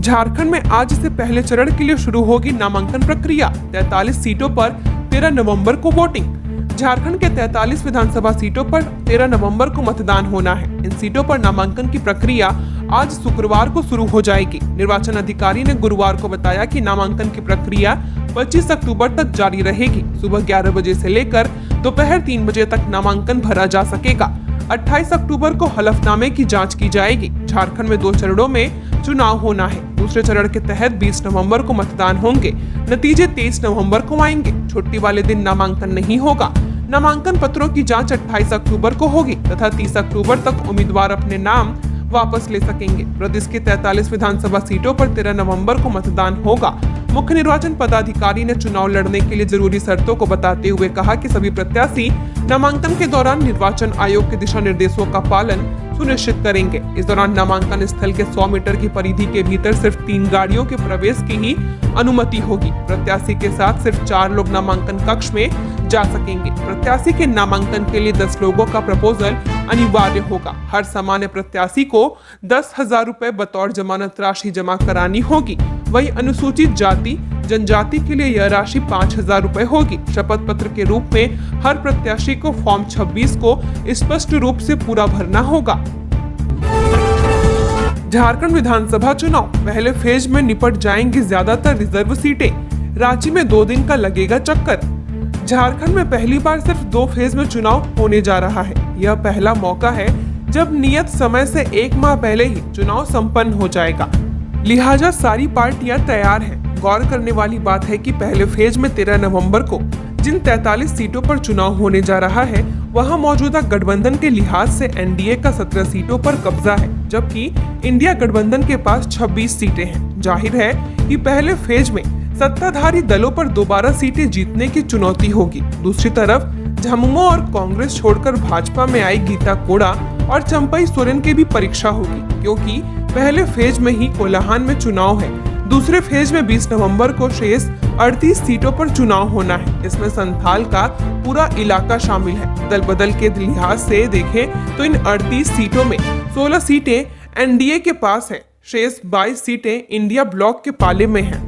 झारखंड में आज से पहले चरण के लिए शुरू होगी नामांकन प्रक्रिया। 43 सीटों पर 13 नवंबर को वोटिंग। झारखंड के 43 विधानसभा सीटों पर 13 नवंबर को मतदान होना है। इन सीटों पर नामांकन की प्रक्रिया आज शुक्रवार को शुरू हो जाएगी। निर्वाचन अधिकारी ने गुरुवार को बताया कि नामांकन की प्रक्रिया 25 अक्टूबर तक जारी रहेगी। सुबह 11 बजे से लेकर दोपहर 3 बजे तक नामांकन भरा जा सकेगा। 28 अक्टूबर को हलफनामे की जांच की जाएगी। झारखंड में 2 चरणों में चुनाव होना है। दूसरे चरण के तहत 20 नवंबर को मतदान होंगे। नतीजे 23 नवंबर को आएंगे। छुट्टी वाले दिन नामांकन नहीं होगा। नामांकन पत्रों की जांच 28 अक्टूबर को होगी तथा 30 अक्टूबर तक उम्मीदवार अपने नाम वापस ले सकेंगे। प्रदेश की 43 विधानसभा सीटों पर 13 नवंबर को मतदान होगा। मुख्य निर्वाचन पदाधिकारी ने चुनाव लड़ने के लिए जरूरी शर्तों को बताते हुए कहा कि सभी प्रत्याशी नामांकन के दौरान निर्वाचन आयोग के दिशा निर्देशों का पालन सुनिश्चित करेंगे। इस दौरान नामांकन स्थल के 100 मीटर की परिधि के भीतर सिर्फ 3 गाड़ियों के प्रवेश की ही अनुमति होगी। प्रत्याशी के साथ सिर्फ 4 लोग नामांकन कक्ष में जा सकेंगे। प्रत्याशी के नामांकन के लिए 10 लोगों का प्रपोजल अनिवार्य होगा। हर सामान्य प्रत्याशी को 10,000 रुपए बतौर जमानत राशि जमा करानी होगी। वही अनुसूचित जाति जनजाति के लिए यह राशि 5,000 रुपए होगी। शपथ पत्र के रूप में हर प्रत्याशी को फॉर्म 26 को स्पष्ट रूप से पूरा भरना होगा। झारखंड विधानसभा चुनाव पहले फेज में निपट जाएंगी ज्यादातर रिजर्व सीटें। रांची में 2 दिन का लगेगा चक्कर। झारखंड में पहली बार सिर्फ 2 फेज में चुनाव होने जा रहा है। यह पहला मौका है जब नियत समय से 1 माह पहले ही चुनाव संपन्न हो जाएगा। लिहाजा सारी पार्टियां तैयार हैं। गौर करने वाली बात है कि पहले फेज में 13 नवंबर को जिन 43 सीटों पर चुनाव होने जा रहा है वहां मौजूदा गठबंधन के लिहाज से एनडीए का 17 सीटों पर कब्जा है, जबकि इंडिया गठबंधन के पास 26 सीटें हैं। जाहिर है कि पहले फेज में सत्ताधारी दलों पर दोबारा सीटें जीतने की चुनौती होगी। दूसरी तरफ झामुमो और कांग्रेस छोड़कर भाजपा में आई गीता कोड़ा और चंपई सोरेन की भी परीक्षा होगी, क्योंकि पहले फेज में ही कोल्हान में चुनाव है। दूसरे फेज में 20 नवंबर को शेष 38 सीटों पर चुनाव होना है। इसमें संथाल का पूरा इलाका शामिल है। दल बदल के लिहाज से देखें तो इन 38 सीटों में 16 सीटें एनडीए के पास है। शेष 22 सीटें इंडिया ब्लॉक के पाले में हैं।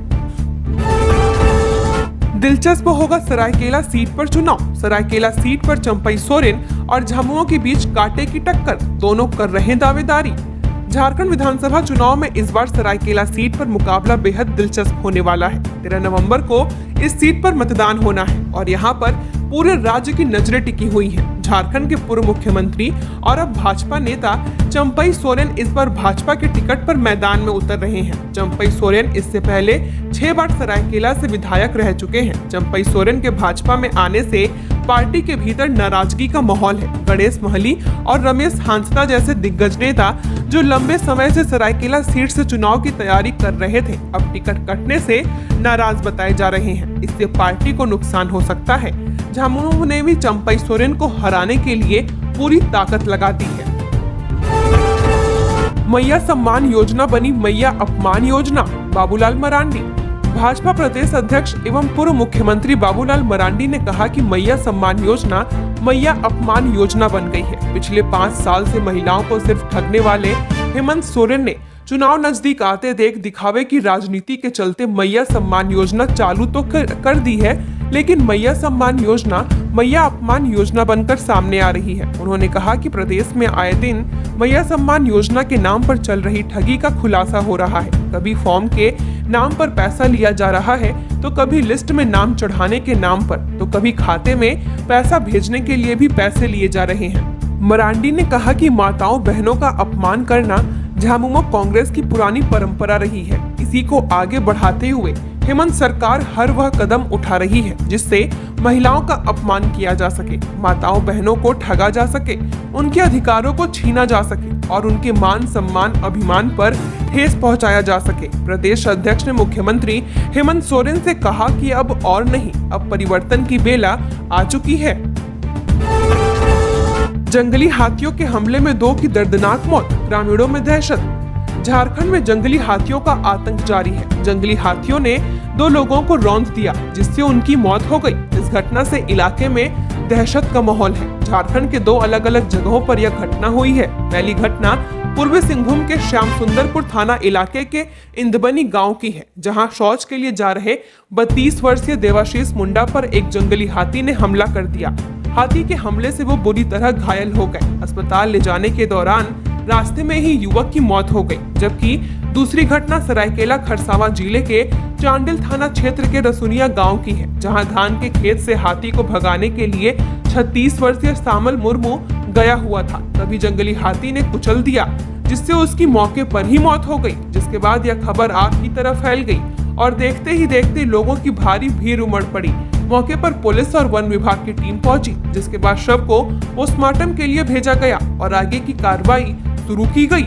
दिलचस्प होगा सरायकेला सीट पर चुनाव। सरायकेला सीट पर चंपई सोरेन और झामुमो के बीच कांटे की टक्कर, दोनों कर रहे दावेदारी। झारखंड विधानसभा चुनाव में इस बार सरायकेला सीट पर मुकाबला बेहद दिलचस्प होने वाला है। 13 नवंबर को इस सीट पर मतदान होना है और यहाँ पर पूरे राज्य की नजरें टिकी हुई हैं। झारखंड के पूर्व मुख्यमंत्री और अब भाजपा नेता चंपई सोरेन इस बार भाजपा के टिकट पर मैदान में उतर रहे हैं। चंपई सोरेन इससे पहले 6 बार सरायकेला से विधायक रह चुके हैं। चंपई सोरेन के भाजपा में आने से पार्टी के भीतर नाराजगी का माहौल है। गणेश महली और रमेश हांसदा जैसे दिग्गज नेता जो लंबे समय से सरायकेला सीट से चुनाव की तैयारी कर रहे थे, अब टिकट कटने से नाराज बताए जा रहे हैं। इससे पार्टी को नुकसान हो सकता है। झामुमो ने भी चंपई सोरेन को हराने के लिए पूरी ताकत लगा दी है। मैया सम्मान योजना बनी मैया अपमान योजना। बाबूलाल मरांडी। भाजपा प्रदेश अध्यक्ष एवं पूर्व मुख्यमंत्री बाबूलाल मरांडी ने कहा कि मैया सम्मान योजना मैया अपमान योजना बन गई है। पिछले 5 साल से महिलाओं को सिर्फ ठगने वाले हेमंत सोरेन ने चुनाव नजदीक आते देख दिखावे की राजनीति के चलते मैया सम्मान योजना चालू तो कर दी है, लेकिन मैया सम्मान योजना मैया अपमान योजना बनकर सामने आ रही है। उन्होंने कहा कि प्रदेश में आए दिन मैया सम्मान योजना के नाम पर चल रही ठगी का खुलासा हो रहा है। कभी फॉर्म के नाम पर पैसा लिया जा रहा है, तो कभी लिस्ट में नाम चढ़ाने के नाम पर, तो कभी खाते में पैसा भेजने के लिए भी पैसे लिए जा रहे हैं। मरांडी ने कहा कि माताओं बहनों का अपमान करना झामुमो कांग्रेस की पुरानी परंपरा रही है। इसी को आगे बढ़ाते हुए हेमंत सरकार हर वह कदम उठा रही है जिससे महिलाओं का अपमान किया जा सके, माताओं बहनों को ठगा जा सके, उनके अधिकारों को छीना जा सके और उनके मान सम्मान अभिमान पर ठेस पहुंचाया जा सके। प्रदेश अध्यक्ष ने मुख्यमंत्री हेमंत सोरेन से कहा कि अब और नहीं, अब परिवर्तन की बेला आ चुकी है। जंगली हाथियों के हमले में 2 की दर्दनाक मौत, ग्रामीणों में दहशत। झारखंड में जंगली हाथियों का आतंक जारी है। जंगली हाथियों ने 2 लोगों को रौंद दिया जिससे उनकी मौत हो गई। इस घटना से इलाके में दहशत का माहौल है। झारखंड के 2 अलग अलग जगहों पर यह घटना हुई है। पहली घटना पूर्वी सिंहभूम के श्याम सुंदरपुर थाना इलाके के इंदबनी गांव की है, जहां शौच के लिए जा रहे 32 वर्षीय देवाशीष मुंडा पर एक जंगली हाथी ने हमला कर दिया। हाथी के हमले से वो बुरी तरह घायल हो गए। अस्पताल ले जाने के दौरान रास्ते में ही युवक की मौत हो गई। जबकि दूसरी घटना सरायकेला खरसावां जिले के चांडिल थाना क्षेत्र के रसुनिया गांव की है, जहां धान के खेत से हाथी को भगाने के लिए 36 वर्षीय सामल मुर्मू गया हुआ था। तभी जंगली हाथी ने कुचल दिया, जिससे उसकी मौके पर ही मौत हो गई। जिसके बाद यह खबर आग की तरह फैल गई और देखते ही देखते लोगों की भारी भीड़ उमड़ पड़ी। मौके पर पुलिस और वन विभाग की टीम पहुंची, जिसके बाद शव को पोस्टमार्टम के लिए भेजा गया और आगे की कार्रवाई शुरू की गई।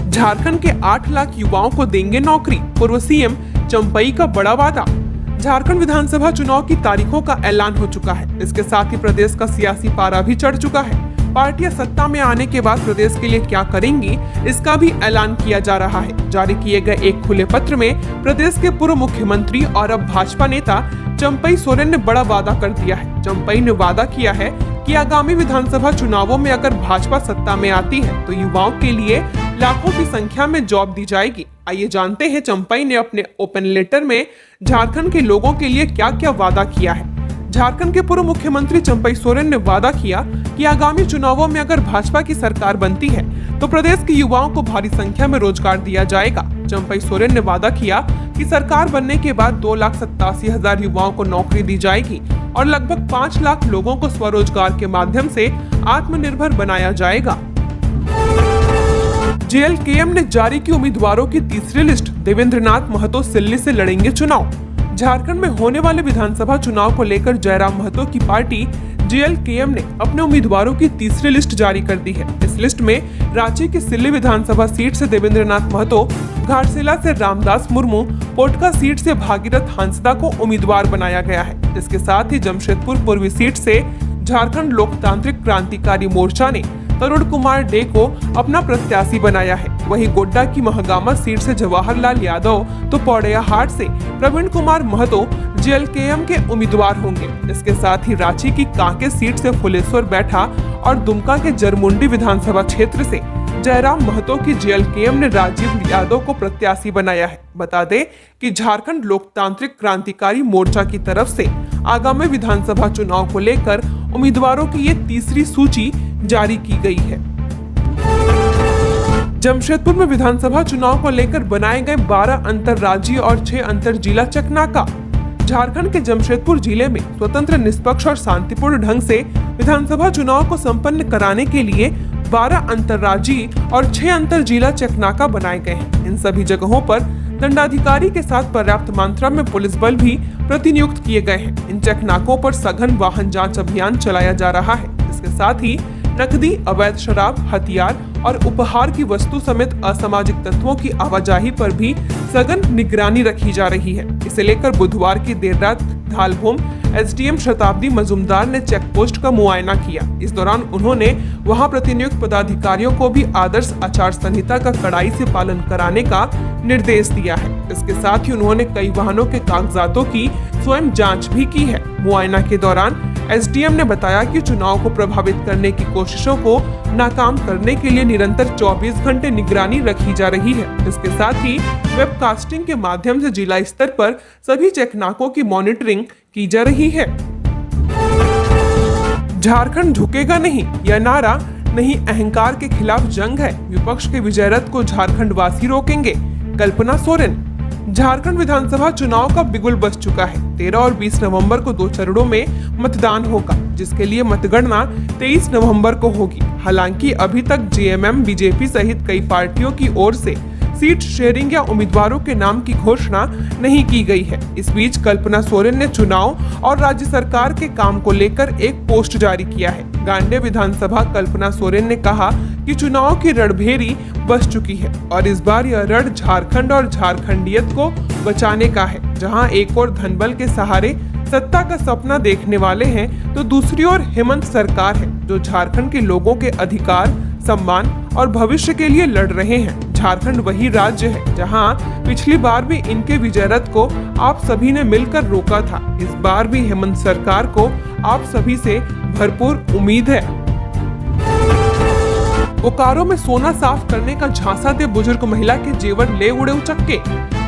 झारखंड के 8 लाख युवाओं को देंगे नौकरी, पूर्व सीएम चंपई का बड़ा वादा। झारखंड विधानसभा चुनाव की तारीखों का ऐलान हो चुका है। इसके साथ ही प्रदेश का सियासी पारा भी चढ़ चुका है। पार्टियां सत्ता में आने के बाद प्रदेश के लिए क्या करेंगी, इसका भी ऐलान किया जा रहा है। जारी किए गए एक खुले पत्र में प्रदेश के पूर्व मुख्यमंत्री और अब भाजपा नेता चंपई सोरेन ने बड़ा वादा कर दिया है। चंपई ने वादा किया है कि आगामी विधानसभा चुनावों में अगर भाजपा सत्ता में आती है तो युवाओं के लिए लाखों की संख्या में जॉब दी जाएगी। आइए जानते हैं चंपई ने अपने ओपन लेटर में झारखंड के लोगों के लिए क्या क्या वादा किया है। झारखंड के पूर्व मुख्यमंत्री चंपई सोरेन ने वादा किया कि आगामी चुनावों में अगर भाजपा की सरकार बनती है तो प्रदेश के युवाओं को भारी संख्या में रोजगार दिया जाएगा। चंपई सोरेन ने वादा किया कि सरकार बनने के बाद 2,87,000 युवाओं को नौकरी दी जाएगी और लगभग 5 लाख लोगों को स्वरोजगार के माध्यम से आत्मनिर्भर बनाया जाएगा। जेएलकेएम ने जारी की उम्मीदवारों की तीसरी लिस्ट। देवेंद्रनाथ महतो सिल्ली से लड़ेंगे चुनाव। झारखंड में होने वाले विधानसभा चुनाव को लेकर जयराम महतो की पार्टी जेएलकेएम ने अपने उम्मीदवारों की तीसरी लिस्ट जारी कर दी है। इस लिस्ट में रांची की सिल्ली विधानसभा सीट से देवेंद्रनाथ महतो, घाटशिला से रामदास मुर्मू, पोटका सीट से भागीरथ हांसदा को उम्मीदवार बनाया गया है। इसके साथ ही जमशेदपुर पूर्वी सीट से झारखंड लोकतांत्रिक क्रांतिकारी मोर्चा ने तरुण कुमार डे को अपना प्रत्याशी बनाया है। वहीं गोड्डा की महागामा सीट से जवाहरलाल यादव तो पौड़ियाहाट से प्रवीण कुमार महतो जेएलकेएम के उम्मीदवार होंगे। इसके साथ ही रांची की कांके सीट से फुलेश्वर बैठा और दुमका के जरमुंडी विधानसभा क्षेत्र से जयराम महतो की जेएलकेएम ने राजीव यादव को प्रत्याशी बनाया है। बता दें कि झारखंड लोकतांत्रिक क्रांतिकारी मोर्चा की तरफ से आगामी विधानसभा चुनाव को लेकर उम्मीदवारों की ये तीसरी सूची जारी की गई है। जमशेदपुर में विधानसभा चुनाव को लेकर बनाए गए 12 अंतरराज्यीय और 6 अंतर जिला चेकनाका। झारखंड के जमशेदपुर जिले में स्वतंत्र, निष्पक्ष और शांतिपूर्ण ढंग से विधानसभा चुनाव को संपन्न कराने के लिए 12 अंतरराज्यीय और 6 अंतर जिला चेकनाका बनाए गए हैं। इन सभी जगहों पर दंडाधिकारी के साथ पर्याप्त मात्रा में पुलिस बल भी प्रतिनियुक्त किए गए हैं। इन चेकनाकों पर सघन वाहन जांच अभियान चलाया जा रहा है। इसके साथ ही नकदी, अवैध शराब, हथियार और उपहार की वस्तु समेत असामाजिक तत्वों की आवाजाही पर भी सघन निगरानी रखी जा रही है। इसे लेकर बुधवार की देर रात धालभूम एसडीएम शताब्दी मजूमदार ने चेक पोस्ट का मुआयना किया। इस दौरान उन्होंने वहां प्रतिनियुक्त पदाधिकारियों को भी आदर्श आचार संहिता का कड़ाई से पालन कराने का निर्देश दिया है। इसके साथ ही उन्होंने कई वाहनों के कागजातों की स्वयं जांच भी की है। मुआयना के दौरान एसडीएम ने बताया कि चुनाव को प्रभावित करने की कोशिशों को नाकाम करने के लिए निरंतर 24 घंटे निगरानी रखी जा रही है। इसके साथ ही वेबकास्टिंग के माध्यम से जिला स्तर पर सभी चेकनाकों की मॉनिटरिंग की जा रही है। झारखंड झुकेगा नहीं, यह नारा नहीं अहंकार के खिलाफ जंग है। विपक्ष के विजय रथ को झारखंड वासी रोकेंगे, कल्पना सोरेन। झारखंड विधानसभा चुनाव का बिगुल बज चुका है। 13 और 20 नवंबर को 2 चरणों में मतदान होगा, जिसके लिए मतगणना 23 नवंबर को होगी। हालांकि अभी तक जेएमएम, बीजेपी सहित कई पार्टियों की ओर से सीट शेयरिंग या उम्मीदवारों के नाम की घोषणा नहीं की गई है। इस बीच कल्पना सोरेन ने चुनाव और राज्य सरकार के काम को लेकर एक पोस्ट जारी किया है। गांडे विधानसभा कल्पना सोरेन ने कहा कि चुनाव की रणभेरी बच चुकी है और इस बार यह रण झारखंड और झारखंडियत को बचाने का है। जहां एक और धनबल के सहारे सत्ता का सपना देखने वाले हैं तो दूसरी ओर हेमंत सरकार है जो झारखंड के लोगों के अधिकार, सम्मान और भविष्य के लिए लड़ रहे हैं। झारखंड वही राज्य है जहां पिछली बार भी इनके विजय रथ को आप सभी ने मिलकर रोका था। इस बार भी हेमंत सरकार को आप सभी से भरपूर उम्मीद है। बोकारो में सोना साफ करने का झांसा दे बुजुर्ग महिला के जेवर ले उड़े उचक्के।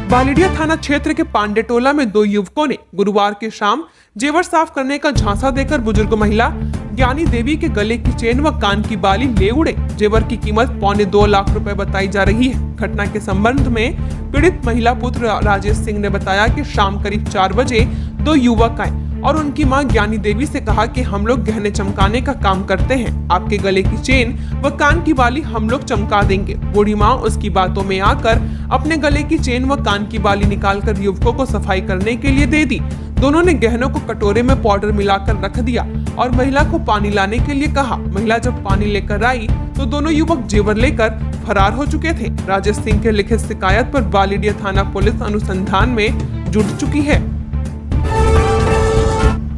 बालिडिया थाना क्षेत्र के पांडेटोला में 2 युवकों ने गुरुवार की शाम जेवर साफ करने का झांसा देकर बुजुर्ग महिला ज्ञानी देवी के गले की चेन व कान की बाली ले उड़े। जेवर की कीमत 2.25 लाख रुपए बताई जा रही है। घटना के संबंध में पीड़ित महिला पुत्र राजेश सिंह ने बताया कि शाम करीब 4 बजे 2 युवक आए और उनकी मां ज्ञानी देवी से कहा कि हम लोग गहने चमकाने का काम करते हैं, आपके गले की चेन व कान की बाली हम लोग चमका देंगे। बूढ़ी मां उसकी बातों में आकर अपने गले की चेन व कान की बाली निकालकर युवकों को सफाई करने के लिए दे दी। दोनों ने गहनों को कटोरे में पाउडर मिलाकर रख दिया और महिला को पानी लाने के लिए कहा। महिला जब पानी लेकर आई तो दोनों युवक जेवर लेकर फरार हो चुके थे। राजेश सिंह के लिखित शिकायत पर बालिडिया थाना पुलिस अनुसंधान में जुट चुकी है।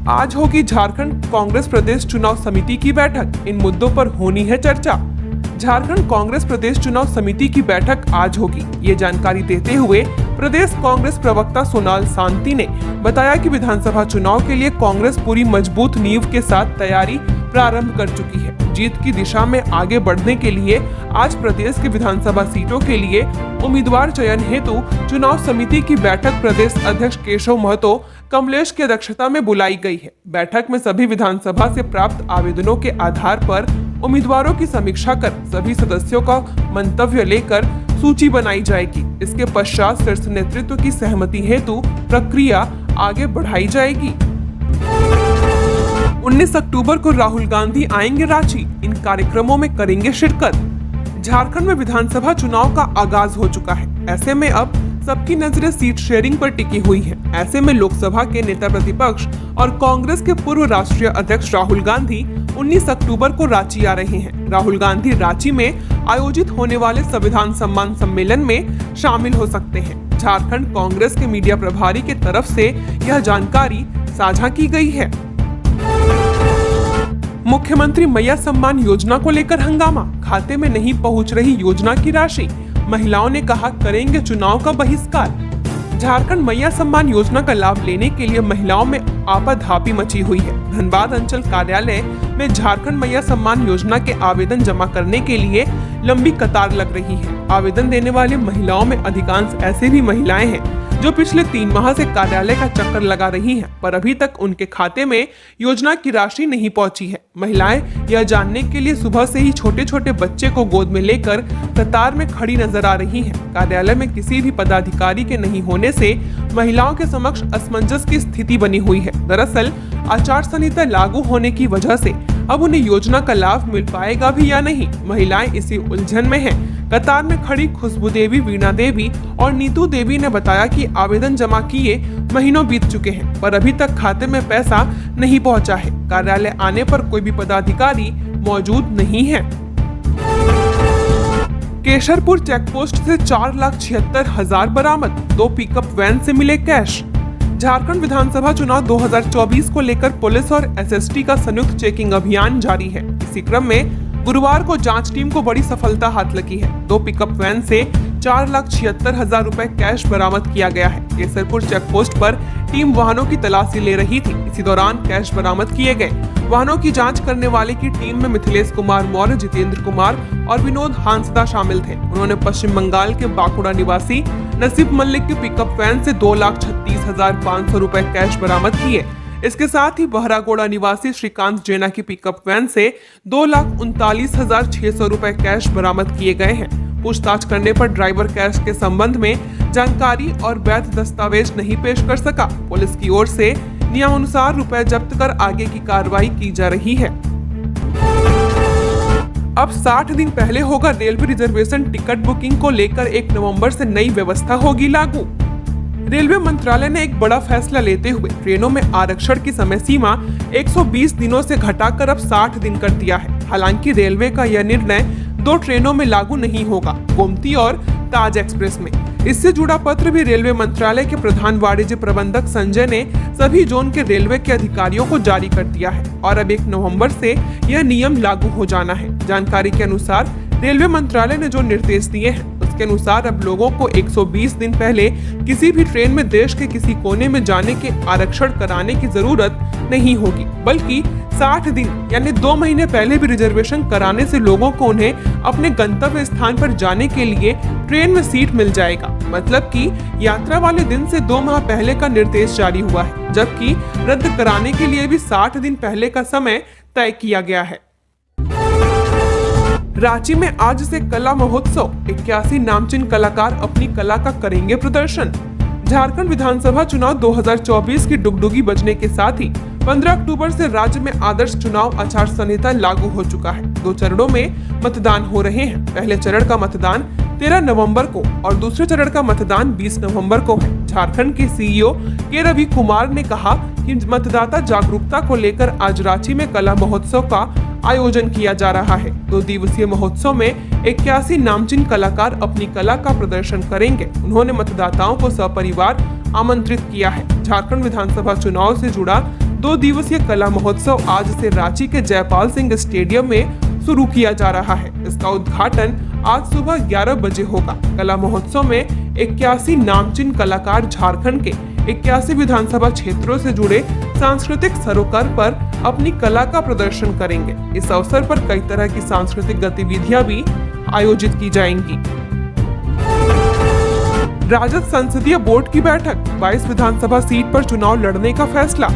आज होगी झारखंड कांग्रेस प्रदेश चुनाव समिति की बैठक, इन मुद्दों पर होनी है चर्चा। झारखंड कांग्रेस प्रदेश चुनाव समिति की बैठक आज होगी। ये जानकारी देते हुए प्रदेश कांग्रेस प्रवक्ता सोनाल शांति ने बताया कि विधानसभा चुनाव के लिए कांग्रेस पूरी मजबूत नींव के साथ तैयारी प्रारंभ कर चुकी है। जीत की दिशा में आगे बढ़ने के लिए आज प्रदेश की विधानसभा सीटों के लिए उम्मीदवार चयन हेतु चुनाव समिति की बैठक प्रदेश अध्यक्ष केशव महतो कमलेश की अध्यक्षता में बुलाई गई है। बैठक में सभी विधानसभा से प्राप्त आवेदनों के आधार पर उम्मीदवारों की समीक्षा कर सभी सदस्यों का मंतव्य लेकर सूची बनाई जाएगी। इसके पश्चात शीर्ष नेतृत्व की सहमति हेतु प्रक्रिया आगे बढ़ाई जाएगी। 19 अक्टूबर को राहुल गांधी आएंगे रांची, इन कार्यक्रमों में करेंगे शिरकत। झारखंड में विधानसभा चुनाव का आगाज हो चुका है। ऐसे में अब सबकी नजरें सीट शेयरिंग पर टिकी हुई है। ऐसे में लोकसभा के नेता प्रतिपक्ष और कांग्रेस के पूर्व राष्ट्रीय अध्यक्ष राहुल गांधी 19 अक्टूबर को रांची आ रहे हैं। राहुल गांधी रांची में आयोजित होने वाले संविधान सम्मान सम्मेलन में शामिल हो सकते हैं। झारखंड कांग्रेस के मीडिया प्रभारी की तरफ से यह जानकारी साझा की गई है। मुख्यमंत्री मैया सम्मान योजना को लेकर हंगामा, खाते में नहीं पहुंच रही योजना की राशि। महिलाओं ने कहा करेंगे चुनाव का बहिष्कार। झारखंड मैया सम्मान योजना का लाभ लेने के लिए महिलाओं में आपाधापी मची हुई है। धनबाद अंचल कार्यालय में झारखंड मैया सम्मान योजना के आवेदन जमा करने के लिए लंबी कतार लग रही है। आवेदन देने वाली महिलाओं में अधिकांश ऐसे भी महिलाएं हैं जो पिछले 3 माह से कार्यालय का चक्कर लगा रही हैं, पर अभी तक उनके खाते में योजना की राशि नहीं पहुंची है। महिलाएं यह जानने के लिए सुबह से ही छोटे छोटे बच्चे को गोद में लेकर कतार में खड़ी नजर आ रही हैं। कार्यालय में किसी भी पदाधिकारी के नहीं होने से महिलाओं के समक्ष असमंजस की स्थिति बनी हुई है। दरअसल आचार संहिता लागू होने की वजह से अब उन्हें योजना का लाभ मिल पाएगा भी या नहीं, महिलाएं इसी उलझन में हैं। कतार में खड़ी खुशबू देवी, वीणा देवी और नीतू देवी ने बताया कि आवेदन जमा किए महीनों बीत चुके हैं, पर अभी तक खाते में पैसा नहीं पहुंचा है। कार्यालय आने पर कोई भी पदाधिकारी मौजूद नहीं है। केशरपुर चेकपोस्ट से 4,76,000 बरामद, 2 पिकअप वैन से मिले कैश। झारखंड विधानसभा चुनाव 2024 को लेकर पुलिस और एसएसटी का संयुक्त चेकिंग अभियान जारी है। इसी क्रम में गुरुवार को जांच टीम को बड़ी सफलता हाथ लगी है। 2 पिकअप वैन से 4,76,000 रुपए कैश बरामद किया गया है। केसरपुर चेकपोस्ट पर टीम वाहनों की तलाशी ले रही थी। इसी दौरान कैश बरामद किए गए। वाहनों की जांच करने वाले की टीम में मिथिलेश कुमार मौर्य, जितेंद्र कुमार और विनोद हांसदा शामिल थे। उन्होंने पश्चिम बंगाल के बांकुड़ा निवासी नसीब मल्लिक की पिकअप वैन से 2,36,500 रुपए कैश बरामद किए। इसके साथ ही बहरागोड़ा निवासी श्रीकांत जैना की पिकअप वैन से 2,39,600 रुपए कैश बरामद किए गए हैं। पूछताछ करने पर ड्राइवर कैश के संबंध में जानकारी और वैध दस्तावेज नहीं पेश कर सका। पुलिस की ओर से नियमानुसार रुपए जब्त कर आगे की कार्रवाई की जा रही है। अब 60 दिन पहले होगा रेलवे रिजर्वेशन टिकट बुकिंग को लेकर 1 नवंबर से नई व्यवस्था होगी लागू। रेलवे मंत्रालय ने एक बड़ा फैसला लेते हुए ट्रेनों में आरक्षण की समय सीमा 120 दिनों से घटाकर अब 60 दिन कर दिया है। हालांकि रेलवे का यह निर्णय दो ट्रेनों में लागू नहीं होगा, गोमती और ताज एक्सप्रेस में। इससे जुड़ा पत्र भी रेलवे मंत्रालय के प्रधान वाणिज्य प्रबंधक संजय ने सभी जोन के रेलवे के अधिकारियों को जारी कर दिया है और अब 1 नवंबर से यह नियम लागू हो जाना है। जानकारी के अनुसार रेलवे मंत्रालय ने जो निर्देश दिए हैं उसके अनुसार अब लोगों को 120 दिन पहले किसी भी ट्रेन में देश के किसी कोने में जाने के आरक्षण कराने की जरूरत नहीं होगी, बल्कि 60 दिन यानी 2 महीने पहले भी रिजर्वेशन कराने से लोगों को उन्हें अपने गंतव्य स्थान पर जाने के लिए ट्रेन में सीट मिल जाएगा। मतलब कि यात्रा वाले दिन से 2 माह पहले का निर्देश जारी हुआ है, जबकि रद्द कराने के लिए भी 60 दिन पहले का समय तय किया गया है। रांची में आज से कला महोत्सव, 81 नामचीन कलाकार अपनी कला का करेंगे प्रदर्शन। झारखंड विधानसभा चुनाव 2024 की डुगडुगी बजने के साथ ही 15 अक्टूबर से राज्य में आदर्श चुनाव आचार संहिता लागू हो चुका है। 2 चरणों में मतदान हो रहे हैं। पहले चरण का मतदान 13 नवंबर को और दूसरे चरण का मतदान 20 नवंबर को है। झारखंड के सीईओ के रवि कुमार ने कहा कि मतदाता जागरूकता को लेकर आज रांची में कला महोत्सव का आयोजन किया जा रहा है। 2 दिवसीय महोत्सव में 81 नामचीन कलाकार अपनी कला का प्रदर्शन करेंगे। उन्होंने मतदाताओं को सपरिवार आमंत्रित किया है। झारखंड विधानसभा चुनाव से जुड़ा 2 दिवसीय कला महोत्सव आज से रांची के जयपाल सिंह स्टेडियम में शुरू किया जा रहा है। इसका उद्घाटन आज सुबह 11 बजे होगा। कला महोत्सव में 81 नामचीन कलाकार झारखंड के 81 विधानसभा क्षेत्रों से जुड़े सांस्कृतिक सरोवर पर अपनी कला का प्रदर्शन करेंगे। इस अवसर पर कई तरह की सांस्कृतिक गतिविधियां भी आयोजित की जाएंगी। राजद संसदीय बोर्ड की बैठक, 22 विधानसभा सीट पर चुनाव लड़ने का फैसला।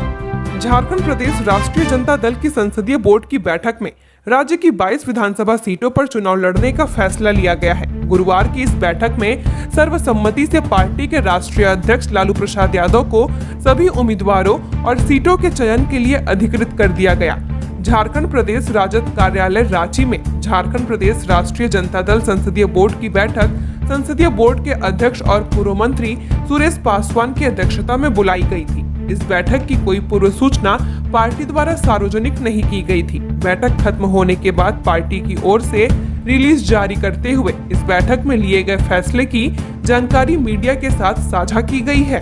झारखंड प्रदेश राष्ट्रीय जनता दल की संसदीय बोर्ड की बैठक में राज्य की 22 विधानसभा सीटों पर चुनाव लड़ने का फैसला लिया गया है। गुरुवार की इस बैठक में सर्वसम्मति से पार्टी के राष्ट्रीय अध्यक्ष लालू प्रसाद यादव को सभी उम्मीदवारों और सीटों के चयन के लिए अधिकृत कर दिया गया। झारखंड प्रदेश राजद कार्यालय रांची में झारखंड प्रदेश राष्ट्रीय जनता दल संसदीय बोर्ड की बैठक संसदीय बोर्ड के अध्यक्ष और पूर्व मंत्री सुरेश पासवान की अध्यक्षता में बुलाई गई थी। इस बैठक की कोई पूर्व सूचना पार्टी द्वारा सार्वजनिक नहीं की गई थी। बैठक खत्म होने के बाद पार्टी की ओर से रिलीज जारी करते हुए इस बैठक में लिए गए फैसले की जानकारी मीडिया के साथ साझा की गई है।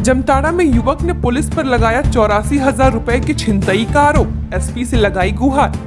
जमताड़ा में युवक ने पुलिस पर लगाया 84,000 रुपए की छिनतई का आरोप, एसपी से लगाई गुहार।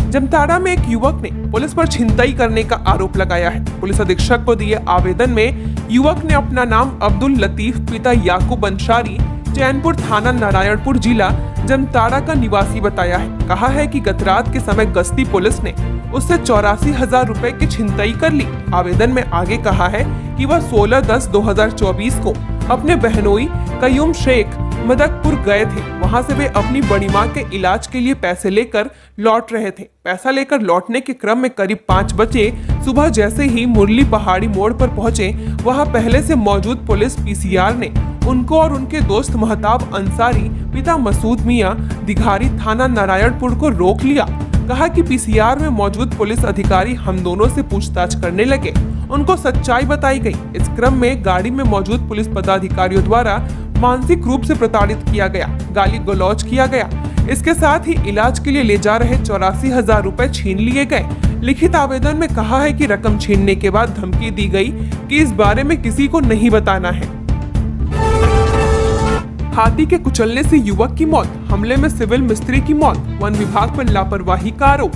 जमताड़ा में एक युवक ने पुलिस पर छिनतई करने का आरोप लगाया है। पुलिस अधीक्षक को दिए आवेदन में युवक ने अपना नाम अब्दुल लतीफ पिता याकूब अंसारी, चैनपुर थाना नारायणपुर जिला जमताड़ा का निवासी बताया है। कहा है कि गत रात के समय गश्ती पुलिस ने उससे 84,000 रुपए की छिनतई कर ली। आवेदन में आगे कहा है कि वह 16/10/2024 को अपने बहनोई कयूम शेख मदकपुर गए थे। वहां से वे अपनी बड़ी मां के इलाज के लिए पैसे लेकर लौट रहे थे। पैसा लेकर लौटने के क्रम में करीब 5 बजे सुबह जैसे ही मुरली पहाड़ी मोड़ पर पहुंचे, वहां पहले से मौजूद पुलिस पीसीआर ने उनको और उनके दोस्त महताब अंसारी पिता मसूद मियां दिघारी थाना नारायणपुर को रोक लिया। कहा कि पीसीआर में मौजूद पुलिस अधिकारी हम दोनों से पूछताछ करने लगे। उनको सच्चाई बताई गई। इस क्रम में गाड़ी में मौजूद पुलिस पदाधिकारियों द्वारा मानसिक रूप से प्रताड़ित किया गया, गाली गलौज किया गया। इसके साथ ही इलाज के लिए ले जा रहे 84,000 रुपए छीन लिए गए। लिखित आवेदन में कहा है कि रकम छीनने के बाद धमकी दी गई कि इस बारे में किसी को नहीं बताना है। हाथी के कुचलने से युवक की मौत, हमले में सिविल मिस्त्री की मौत, वन विभाग पर लापरवाही का आरोप।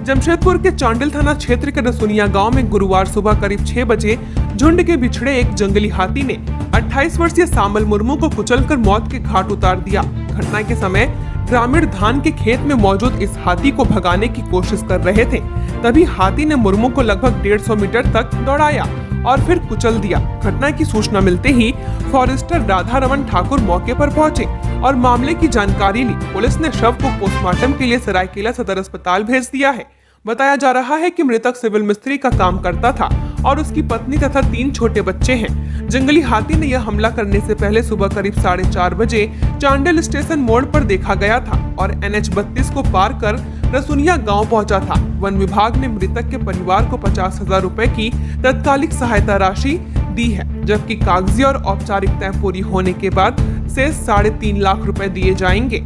जमशेदपुर के चांडिल थाना क्षेत्र के रसुनिया गांव में गुरुवार सुबह करीब 6 बजे झुंड के बिछड़े एक जंगली हाथी ने 28 वर्षीय सामल मुर्मू को कुचलकर मौत के घाट उतार दिया। घटना के समय ग्रामीण धान के खेत में मौजूद इस हाथी को भगाने की कोशिश कर रहे थे। तभी हाथी ने मुर्मू को लगभग 150 मीटर तक दौड़ाया और फिर कुचल दिया। घटना की सूचना मिलते ही फॉरेस्टर राधा रमन ठाकुर मौके पर पहुंचे और मामले की जानकारी ली। पुलिस ने शव को पोस्टमार्टम के लिए सरायकेला सदर अस्पताल भेज दिया है। बताया जा रहा है कि मृतक सिविल मिस्त्री का काम करता था और उसकी पत्नी तथा 3 छोटे बच्चे हैं। जंगली हाथी ने यह हमला करने से पहले सुबह करीब 4:30 बजे चांडिल स्टेशन मोड़ पर देखा गया था और NH 32 को पार कर रसुनिया गांव पहुंचा था। वन विभाग ने मृतक के परिवार को 50,000 रुपए की तत्कालिक सहायता राशि दी है, जबकि कागजी और औपचारिकताएं पूरी होने के बाद शेष 3.5 लाख रुपए दिए जाएंगे।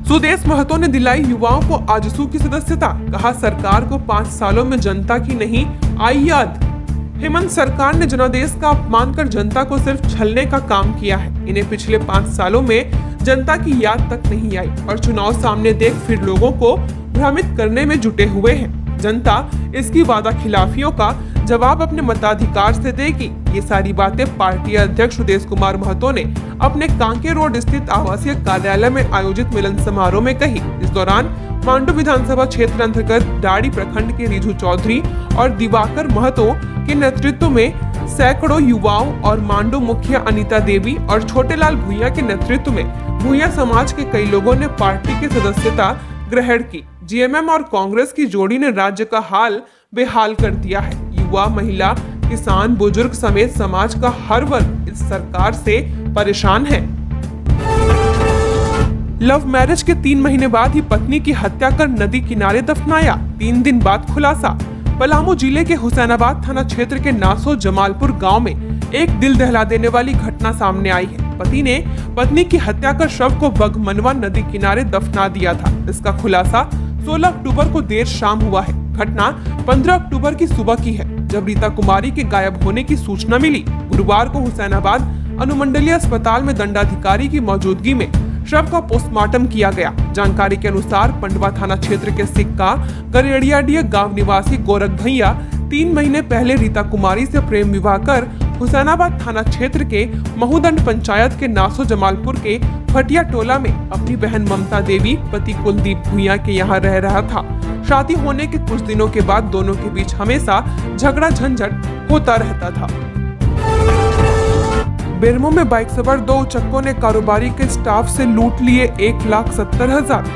सुदेश महतो ने दिलाई युवाओं को आजसू की सदस्यता, कहा सरकार को 5 सालों में जनता की नहीं आई याद। हेमंत सरकार ने जनादेश का अपमान कर जनता को सिर्फ छलने का काम किया है। इन्हें पिछले 5 सालों में जनता की याद तक नहीं आई और चुनाव सामने देख फिर लोगों को भ्रमित करने में जुटे हुए हैं। जनता इसकी वादा खिलाफियों का जवाब अपने मताधिकार से देगी। ये सारी बातें पार्टी अध्यक्ष सुदेश कुमार महतो ने अपने कांके रोड स्थित आवासीय कार्यालय में आयोजित मिलन समारोह में कही। इस दौरान मांडू विधानसभा क्षेत्र अंतर्गत डाड़ी प्रखंड के रिजू चौधरी और दिवाकर महतो के नेतृत्व में सैकड़ों युवाओं और मांडू मुखिया अनीता देवी और छोटेलाल भूइया के नेतृत्व में भूइया समाज के कई लोगों ने पार्टी की सदस्यता ग्रहण की। जीएमएम और कांग्रेस की जोड़ी ने राज्य का हाल बेहाल कर दिया है। युवा, महिला, किसान, बुजुर्ग समेत समाज का हर वर्ग इस सरकार से परेशान है। लव मैरिज के 3 महीने बाद ही पत्नी की हत्या कर नदी किनारे दफनाया, 3 दिन बाद खुलासा। पलामू जिले के हुसैनाबाद थाना क्षेत्र के नासो जमालपुर गांव में एक दिल दहला देने वाली घटना सामने आई है। पति ने पत्नी की हत्या कर शव को बगमनवा नदी किनारे दफना दिया था। इसका खुलासा 16 अक्टूबर को देर शाम हुआ है। घटना 15 अक्टूबर की सुबह की है, जब रीता कुमारी के गायब होने की सूचना मिली। गुरुवार को हुसैनाबाद अनुमंडलीय अस्पताल में दंडाधिकारी की मौजूदगी में शव का पोस्टमार्टम किया गया। जानकारी के अनुसार पंडवा थाना क्षेत्र के सिक्का गरेड़ियाडीह गांव निवासी गोरख भैया 3 महीने पहले रीता कुमारी से प्रेम विवाह कर हुसैनाबाद थाना क्षेत्र के महूदंड पंचायत के नासो जमालपुर के फटिया टोला में अपनी बहन ममता देवी पति कुलदीप भूइया के यहाँ रह रहा था। शादी होने के कुछ दिनों के बाद दोनों के बीच हमेशा झगड़ा झंझट होता रहता था। बेरमो में बाइक सवार 2 उचक्कों ने कारोबारी के स्टाफ से लूट लिए 1,70,000।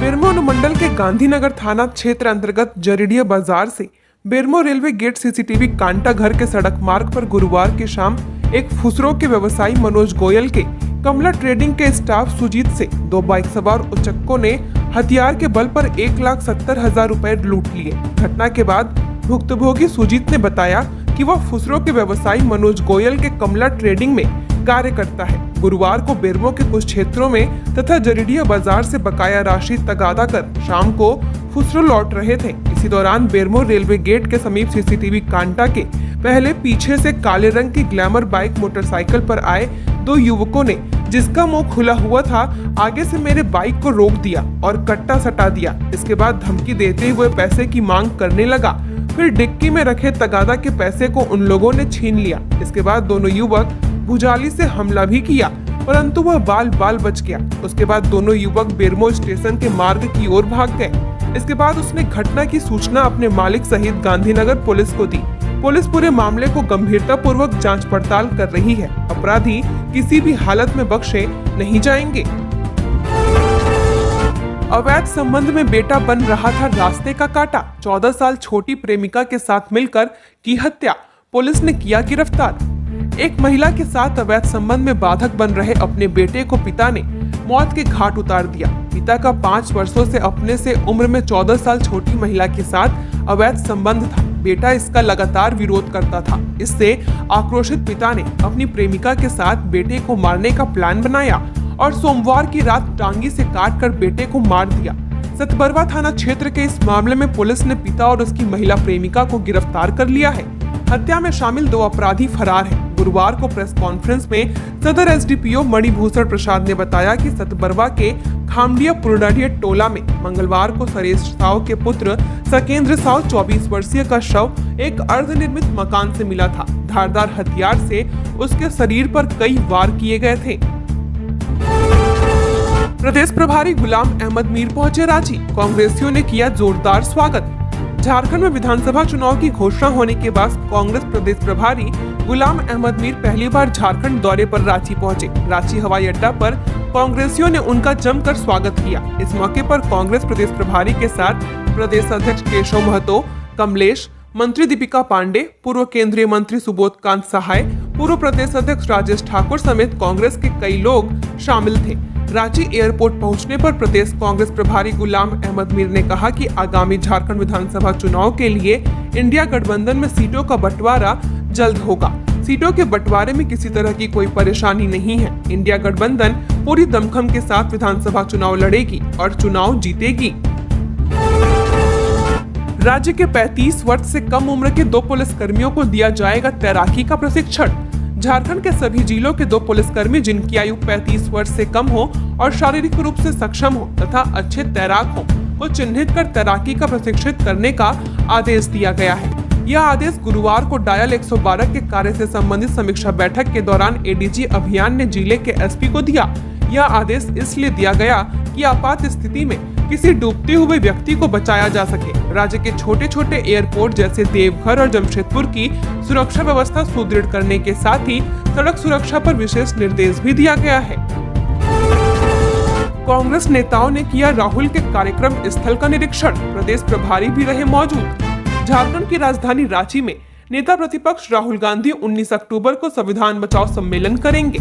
बेरमो अनुमंडल के गांधीनगर थाना क्षेत्र अंतर्गत जरीडीह बाजार से बेरमो रेलवे गेट सीसीटीवी कांटा घर के सड़क मार्ग पर गुरुवार की शाम एक फुसरो के व्यवसायी मनोज गोयल के कमला ट्रेडिंग के स्टाफ सुजीत से 2 बाइक सवार उचक्कों ने हथियार के बल पर 1,70,000 रुपए लूट लिए। घटना के बाद भुक्तभोगी सुजीत ने बताया कि वह फुसरो के व्यवसायी मनोज गोयल के कमला ट्रेडिंग में कार्य करता है। गुरुवार को बेरमो के कुछ क्षेत्रों में तथा जरीडीह बाजार से बकाया राशि तगादा कर शाम को फुसरो लौट रहे थे। इसी दौरान बेरमो रेलवे गेट के समीप सीसीटीवी कांटा के पहले पीछे से काले रंग की ग्लैमर बाइक मोटरसाइकिल पर आए 2 युवकों ने, जिसका मुंह खुला हुआ था, आगे से मेरे बाइक को रोक दिया और कट्टा सटा दिया। इसके बाद धमकी देते हुए पैसे की मांग करने लगा। फिर डिक्की में रखे तगादा के पैसे को उन लोगों ने छीन लिया। इसके बाद दोनों युवक भुजाली से हमला भी किया, परंतु वह बाल बच गया। उसके बाद दोनों युवक बेरमो स्टेशन के मार्ग की ओर भाग गए। इसके बाद उसने घटना की सूचना अपने मालिक सहित गांधीनगर पुलिस को दी। पुलिस पूरे मामले को गंभीरता पूर्वक जांच पड़ताल कर रही है। अपराधी किसी भी हालत में बख्शे नहीं जाएंगे। अवैध संबंध में बेटा बन रहा था रास्ते का कांटा, 14 साल छोटी प्रेमिका के साथ मिलकर की हत्या, पुलिस ने किया गिरफ्तार। एक महिला के साथ अवैध संबंध में बाधक बन रहे अपने बेटे को पिता ने मौत के घाट उतार दिया। पिता का 5 वर्षों से अपने से उम्र में 14 साल छोटी महिला के साथ अवैध संबंध था। बेटा इसका लगातार विरोध करता था। इससे आक्रोशित पिता ने अपनी प्रेमिका के साथ बेटे को मारने का प्लान बनाया और सोमवार की रात टांगी से काटकर बेटे को मार दिया। सतबरवा थाना क्षेत्र के इस मामले में पुलिस ने पिता और उसकी महिला प्रेमिका को गिरफ्तार कर लिया है। हत्या में शामिल 2 अपराधी फरार हैं। गुरुवार को प्रेस कॉन्फ्रेंस में सदर एसडीपीओ मणिभूषण प्रसाद ने बताया कि सतबरवा के खामडिया पुरडाढ़िया टोला में मंगलवार को सरेश साव के पुत्र सकेंद्र साव 24 वर्षीय का शव एक अर्धनिर्मित मकान से मिला था। धारदार हथियार से उसके शरीर पर कई वार किए गए थे। प्रदेश प्रभारी गुलाम अहमद मीर पहुंचे रांची, कांग्रेसियों ने किया जोरदार स्वागत। झारखंड में विधानसभा चुनाव की घोषणा होने के बाद कांग्रेस प्रदेश प्रभारी गुलाम अहमद मीर पहली बार झारखंड दौरे पर रांची पहुंचे। रांची हवाई अड्डा पर कांग्रेसियों ने उनका जमकर स्वागत किया। इस मौके पर कांग्रेस प्रदेश प्रभारी के साथ प्रदेश अध्यक्ष केशव महतो, कमलेश, मंत्री दीपिका पांडे, पूर्व केंद्रीय मंत्री सुबोध कांत सहाय, पूर्व प्रदेश अध्यक्ष राजेश ठाकुर समेत कांग्रेस के कई लोग शामिल थे। रांची एयरपोर्ट पहुंचने पर प्रदेश कांग्रेस प्रभारी गुलाम अहमद मीर ने कहा कि आगामी झारखंड विधानसभा चुनाव के लिए इंडिया गठबंधन में सीटों का बंटवारा जल्द होगा। सीटों के बंटवारे में किसी तरह की कोई परेशानी नहीं है। इंडिया गठबंधन पूरी दमखम के साथ विधानसभा चुनाव लड़ेगी और चुनाव जीतेगी। राज्य के 35 वर्ष से कम उम्र के 2 पुलिसकर्मियों को दिया जाएगा तैराकी का प्रशिक्षण। झारखंड के सभी जिलों के 2 पुलिसकर्मी जिनकी आयु 35 वर्ष से कम हो और शारीरिक रूप से सक्षम हो तथा अच्छे तैराक हो को चिन्हित कर तैराकी का प्रशिक्षित करने का आदेश दिया गया है। यह आदेश गुरुवार को डायल 112 के कार्य से संबंधित समीक्षा बैठक के दौरान एडीजी अभियान ने जिले के एसपी को दिया। यह आदेश इसलिए दिया गया कि आपात स्थिति में किसी डूबते हुए व्यक्ति को बचाया जा सके। राज्य के छोटे छोटे एयरपोर्ट जैसे देवघर और जमशेदपुर की सुरक्षा व्यवस्था सुदृढ़ करने के साथ ही सड़क सुरक्षा पर विशेष निर्देश भी दिया गया है। कांग्रेस नेताओं ने किया राहुल के कार्यक्रम स्थल का निरीक्षण, प्रदेश प्रभारी भी रहे मौजूद। झारखंड की राजधानी रांची में नेता प्रतिपक्ष राहुल गांधी 19 अक्टूबर को संविधान बचाओ सम्मेलन करेंगे।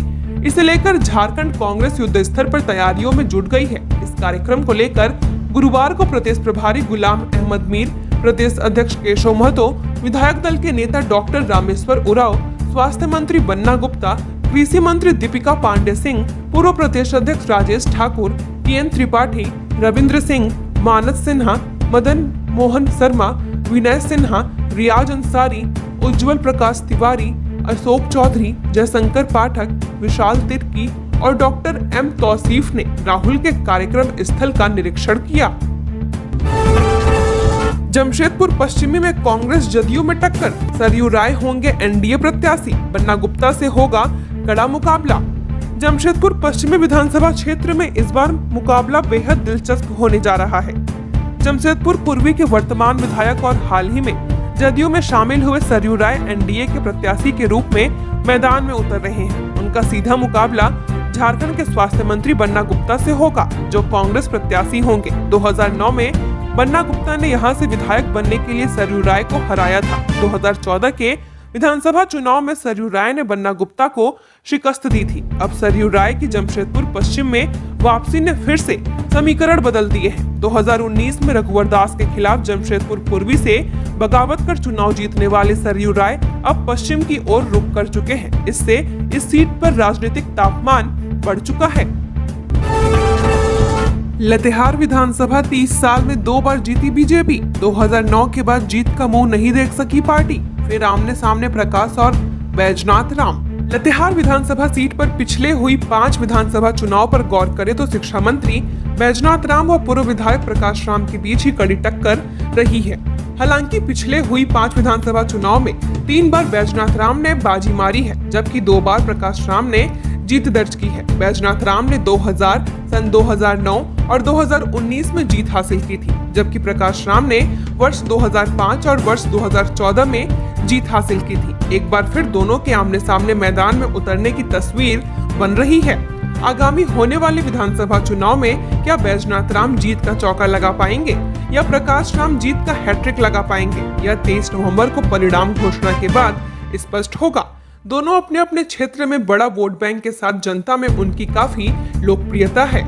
इसे लेकर झारखंड कांग्रेस युद्ध स्तर पर तैयारियों में जुट गई है। इस कार्यक्रम को लेकर गुरुवार को प्रदेश प्रभारी गुलाम अहमद मीर, प्रदेश अध्यक्ष केशव महतो, विधायक दल के नेता डॉक्टर रामेश्वर उरांव, स्वास्थ्य मंत्री बन्ना गुप्ता, कृषि मंत्री दीपिका पांडे सिंह, पूर्व प्रदेश अध्यक्ष राजेश ठाकुर, TN त्रिपाठी, रविंद्र सिंह, मानस सिन्हा, मदन मोहन शर्मा, विनय सिन्हा, रियाज अंसारी, उज्जवल प्रकाश तिवारी, अशोक चौधरी, जयशंकर पाठक, विशाल तिर्की और डॉक्टर M तौसीफ ने राहुल के कार्यक्रम स्थल का निरीक्षण किया। जमशेदपुर पश्चिमी में कांग्रेस जदयू में टक्कर, सरयू राय होंगे NDA प्रत्याशी, बन्ना गुप्ता से होगा कड़ा मुकाबला। जमशेदपुर पश्चिमी विधानसभा क्षेत्र में इस बार मुकाबला बेहद दिलचस्प होने जा रहा है। जमशेदपुर पूर्वी के वर्तमान विधायक और हाल ही में जदयू में शामिल हुए सरयू राय NDA के प्रत्याशी के रूप में मैदान में उतर रहे हैं। उनका सीधा मुकाबला झारखंड के स्वास्थ्य मंत्री बन्ना गुप्ता से होगा, जो कांग्रेस प्रत्याशी होंगे। 2009 में बन्ना गुप्ता ने यहां से विधायक बनने के लिए सरयू राय को हराया था। 2014 के विधानसभा चुनाव में सरयू राय ने बन्ना गुप्ता को शिकस्त दी थी। अब सरयू राय की जमशेदपुर पश्चिम में वापसी ने फिर से समीकरण बदल दिए हैं। 2019 में रघुवर दास के खिलाफ जमशेदपुर पूर्वी से बगावत कर चुनाव जीतने वाले सरयू राय अब पश्चिम की ओर रुख कर चुके हैं। इससे इस सीट पर राजनीतिक तापमान बढ़ चुका है। लातेहार विधानसभा 30 साल में 2 बार जीती बीजेपी, 2009 के बाद जीत का मुंह नहीं देख सकी पार्टी, फिर आमने सामने प्रकाश और बैजनाथ राम। लातेहार विधानसभा सीट पर पिछले हुई 5 विधानसभा चुनाव पर गौर करें तो शिक्षा मंत्री बैजनाथ राम व पूर्व विधायक प्रकाश राम के बीच ही कड़ी टक्कर रही है। हालांकि पिछले हुई 5 विधानसभा चुनाव में 3 बार बैजनाथ राम ने बाजी मारी है, जबकि 2 बार प्रकाश राम ने जीत दर्ज की है। बैजनाथ राम ने 2000, सन 2009 और 2019 में जीत हासिल की थी, जबकि प्रकाश राम ने वर्ष 2005 और वर्ष 2014 में जीत हासिल की थी। एक बार फिर दोनों के आमने सामने मैदान में उतरने की तस्वीर बन रही है। आगामी होने वाले विधानसभा चुनाव में क्या बैजनाथ राम जीत का चौका लगा पाएंगे या प्रकाश राम जीत का हैट्रिक लगा पाएंगे, यह 23 नवंबर को परिणाम घोषणा के बाद स्पष्ट होगा। दोनों अपने अपने क्षेत्र में बड़ा वोट बैंक के साथ जनता में उनकी काफी लोकप्रियता है।